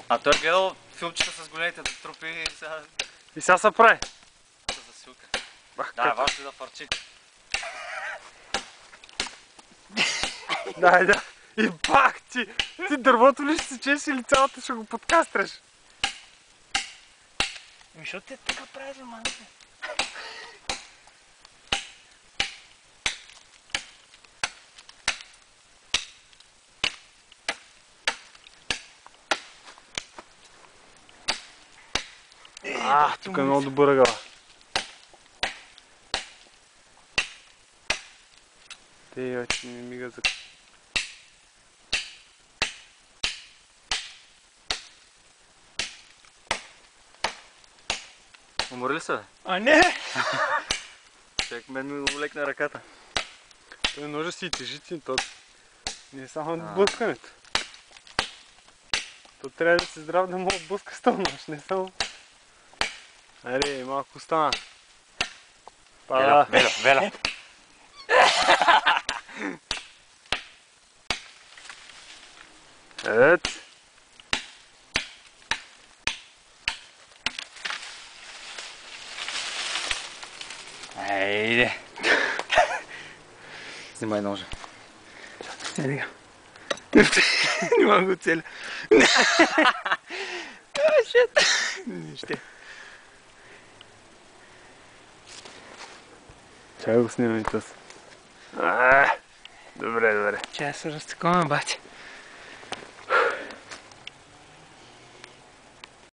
А той е гледал филмчета с големите трупи и сега... И сега се прави. За силка. Да, важно е да фарчи. Да. И бах ти! Ти дървото ли ще се чеш или цялото ще го подкастраш? Защо те така прави за малко? Тук е много добър ъгъл. Те, вече не ми мига за... Умори ли се, бе? А не! Чак мен ми увлекна ръката. Той ножа си и тежици, то не е само блъскането. То трябва да си здрав да мога да блъска с този нож, не само... Айде, малко остана. Веля. Ето. Айде. Снимай ножа. Сега. Не мога го целя. Ще. Чай го снимам и тъс. Добре. Чай се разтакуваме, бати.